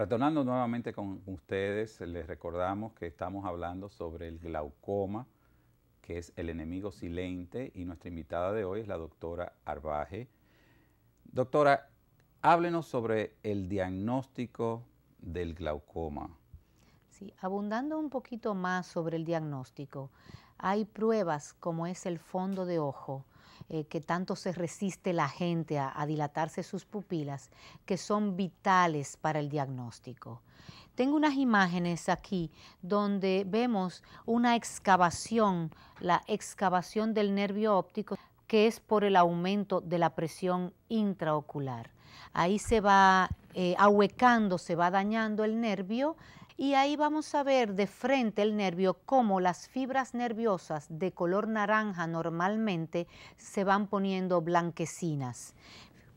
Retornando nuevamente con ustedes, les recordamos que estamos hablando sobre el glaucoma, que es el enemigo silente, y nuestra invitada de hoy es la doctora Arbaje. Doctora, háblenos sobre el diagnóstico del glaucoma. Sí, abundando un poquito más sobre el diagnóstico, hay pruebas como es el fondo de ojo, que tanto se resiste la gente a dilatarse sus pupilas, que son vitales para el diagnóstico. Tengo unas imágenes aquí donde vemos una excavación, la excavación del nervio óptico, que es por el aumento de la presión intraocular. Ahí se va ahuecando, se va dañando el nervio, y ahí vamos a ver de frente el nervio cómo las fibras nerviosas de color naranja normalmente se van poniendo blanquecinas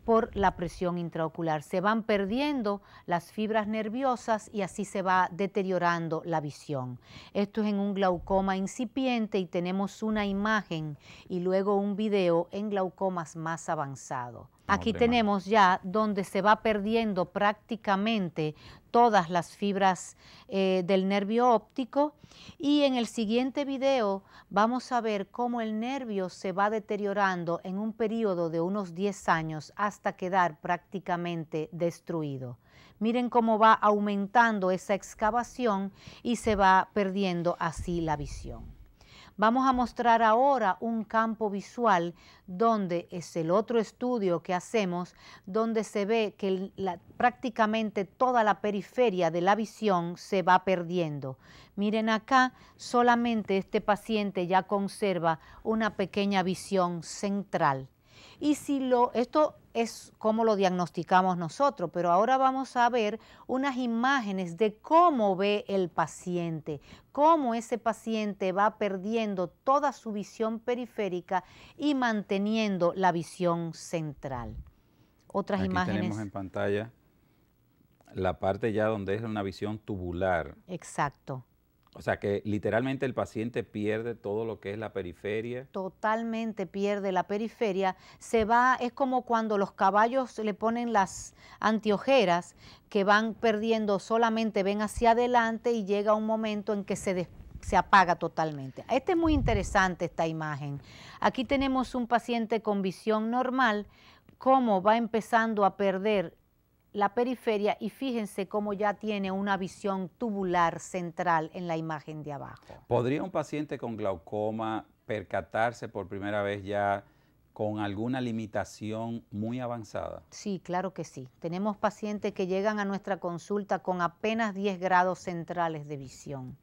por la presión intraocular. Se van perdiendo las fibras nerviosas y así se va deteriorando la visión. Esto es en un glaucoma incipiente y tenemos una imagen y luego un video en glaucomas más avanzados. Aquí tenemos ya donde se va perdiendo prácticamente todas las fibras del nervio óptico, y en el siguiente video vamos a ver cómo el nervio se va deteriorando en un periodo de unos 10 años hasta quedar prácticamente destruido. Miren cómo va aumentando esa excavación y se va perdiendo así la visión. Vamos a mostrar ahora un campo visual donde es el otro estudio que hacemos, donde se ve que prácticamente toda la periferia de la visión se va perdiendo. Miren acá, solamente este paciente ya conserva una pequeña visión central. Y si esto es como lo diagnosticamos nosotros, pero ahora vamos a ver unas imágenes de cómo ve el paciente, cómo ese paciente va perdiendo toda su visión periférica y manteniendo la visión central. Otras Aquí imágenes. Tenemos en pantalla la parte ya donde es una visión tubular. Exacto. O sea que literalmente el paciente pierde todo lo que es la periferia. Totalmente pierde la periferia, es como cuando los caballos le ponen las anteojeras, que van perdiendo, solamente ven hacia adelante y llega un momento en que se apaga totalmente. Esta es muy interesante, esta imagen. Aquí tenemos un paciente con visión normal, cómo va empezando a perder la periferia, y fíjense cómo ya tiene una visión tubular central en la imagen de abajo. ¿Podría un paciente con glaucoma percatarse por primera vez ya con alguna limitación muy avanzada? Sí, claro que sí. Tenemos pacientes que llegan a nuestra consulta con apenas 10 grados centrales de visión.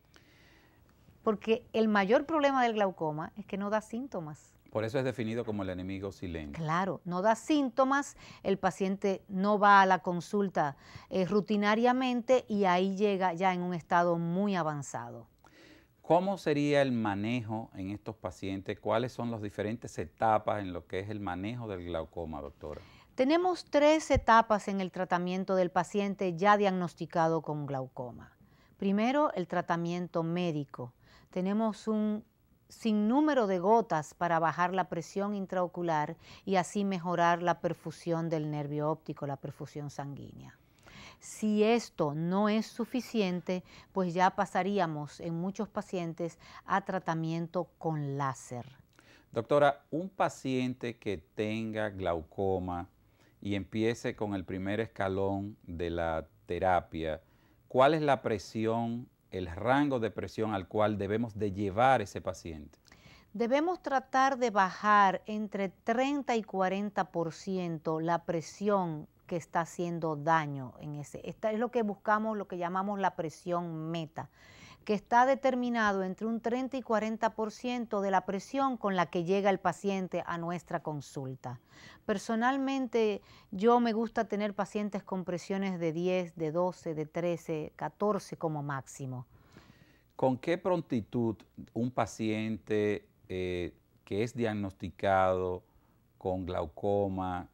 Porque el mayor problema del glaucoma es que no da síntomas. Por eso es definido como el enemigo silente. Claro, no da síntomas, el paciente no va a la consulta rutinariamente y ahí llega ya en un estado muy avanzado. ¿Cómo sería el manejo en estos pacientes? ¿Cuáles son las diferentes etapas en lo que es el manejo del glaucoma, doctora? Tenemos 3 etapas en el tratamiento del paciente ya diagnosticado con glaucoma. Primero, el tratamiento médico. Tenemos un sinnúmero de gotas para bajar la presión intraocular y así mejorar la perfusión del nervio óptico, la perfusión sanguínea. Si esto no es suficiente, pues ya pasaríamos en muchos pacientes a tratamiento con láser. Doctora, un paciente que tenga glaucoma y empiece con el primer escalón de la terapia, ¿cuál es la presión, el rango de presión al cual debemos de llevar ese paciente? Debemos tratar de bajar entre 30 y 40% la presión que está haciendo daño en ese. Esta es lo que buscamos, lo que llamamos la presión meta, que está determinado entre un 30 y 40% de la presión con la que llega el paciente a nuestra consulta. Personalmente, yo me gusta tener pacientes con presiones de 10, de 12, de 13, 14 como máximo. ¿Con qué prontitud un paciente que es diagnosticado con glaucoma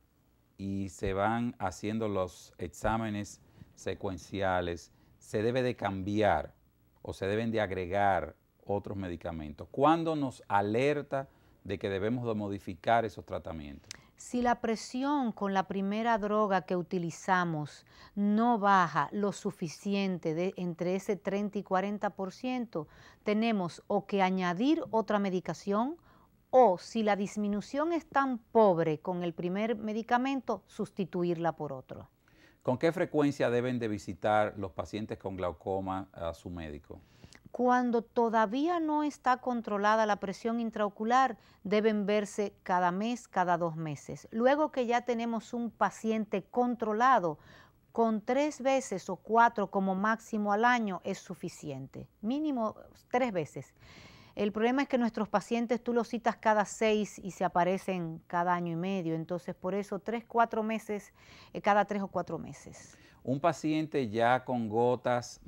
y se van haciendo los exámenes secuenciales, se debe de cambiar o se deben de agregar otros medicamentos? ¿Cuándo nos alerta de que debemos de modificar esos tratamientos? Si la presión con la primera droga que utilizamos no baja lo suficiente entre ese 30 y 40%, tenemos o que añadir otra medicación o si la disminución es tan pobre con el primer medicamento, sustituirla por otro. ¿Con qué frecuencia deben de visitar los pacientes con glaucoma a su médico? Cuando todavía no está controlada la presión intraocular, deben verse cada mes, cada 2 meses. Luego que ya tenemos un paciente controlado, con 3 veces o 4 como máximo al año es suficiente, mínimo 3 veces. El problema es que nuestros pacientes tú los citas cada 6 y se aparecen cada año y medio, entonces por eso 3, 4 meses, cada 3 o 4 meses. Un paciente ya con gotas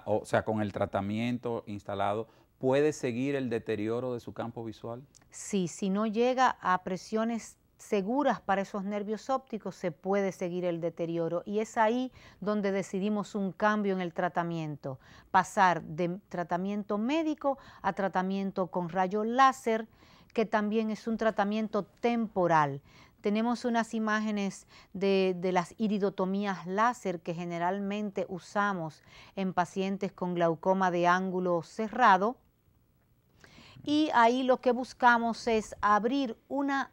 o sea, con el tratamiento instalado, ¿puede seguir el deterioro de su campo visual? Sí, si no llega a presiones seguras para esos nervios ópticos, se puede seguir el deterioro y es ahí donde decidimos un cambio en el tratamiento, pasar de tratamiento médico a tratamiento con rayo láser, que también es un tratamiento temporal. Tenemos unas imágenes de las iridotomías láser que generalmente usamos en pacientes con glaucoma de ángulo cerrado y ahí lo que buscamos es abrir una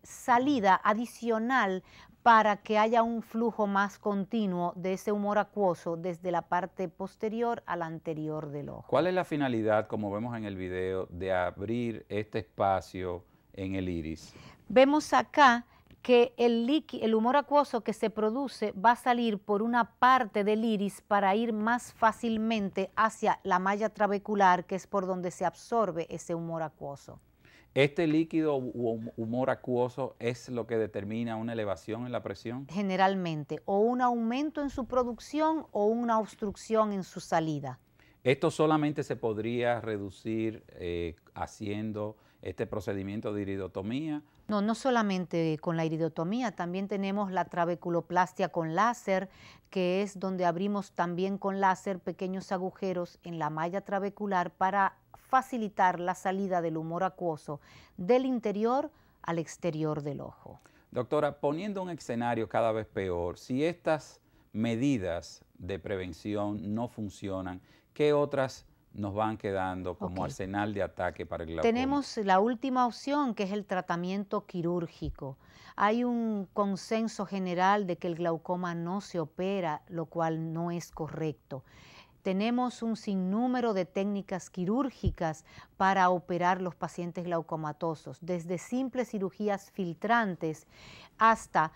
salida adicional para que haya un flujo más continuo de ese humor acuoso desde la parte posterior a la anterior del ojo. ¿Cuál es la finalidad, como vemos en el video, de abrir este espacio en el iris? Vemos acá que el humor acuoso que se produce va a salir por una parte del iris para ir más fácilmente hacia la malla trabecular, que es por donde se absorbe ese humor acuoso. ¿Este líquido humor acuoso es lo que determina una elevación en la presión? Generalmente, o un aumento en su producción o una obstrucción en su salida. ¿Esto solamente se podría reducir haciendo este procedimiento de iridotomía? No, no solamente con la iridotomía, también tenemos la trabeculoplastia con láser, que es donde abrimos también con láser pequeños agujeros en la malla trabecular para facilitar la salida del humor acuoso del interior al exterior del ojo. Doctora, poniendo un escenario cada vez peor, si estas medidas de prevención no funcionan, ¿qué otras nos van quedando como arsenal de ataque para el glaucoma? Tenemos la última opción, que es el tratamiento quirúrgico. Hay un consenso general de que el glaucoma no se opera, lo cual no es correcto. Tenemos un sinnúmero de técnicas quirúrgicas para operar los pacientes glaucomatosos, desde simples cirugías filtrantes hasta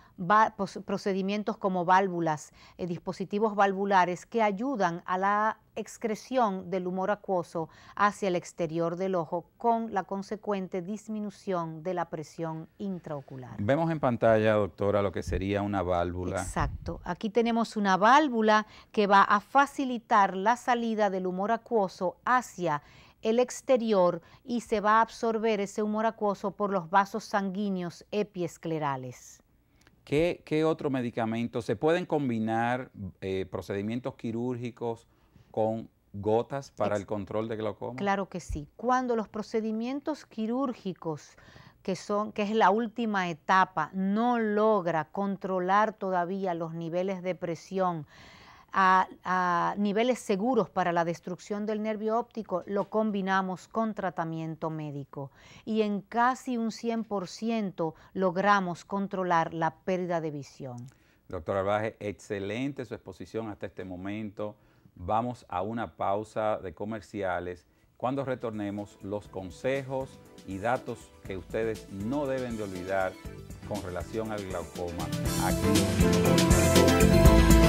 procedimientos como válvulas, dispositivos valvulares que ayudan a la excreción del humor acuoso hacia el exterior del ojo con la consecuente disminución de la presión intraocular. Vemos en pantalla, doctora, lo que sería una válvula. Exacto. Aquí tenemos una válvula que va a facilitar la salida del humor acuoso hacia el exterior y se va a absorber ese humor acuoso por los vasos sanguíneos epiesclerales. ¿Qué otro medicamento? ¿Se pueden combinar procedimientos quirúrgicos con gotas para el control de glaucoma? Claro que sí. Cuando los procedimientos quirúrgicos, que es la última etapa, no logra controlar todavía los niveles de presión a niveles seguros para la destrucción del nervio óptico, lo combinamos con tratamiento médico y en casi un 100% logramos controlar la pérdida de visión. Doctor Arbaje, excelente su exposición hasta este momento. Vamos a una pausa de comerciales. Cuando retornemos, los consejos y datos que ustedes no deben de olvidar con relación al glaucoma aquí.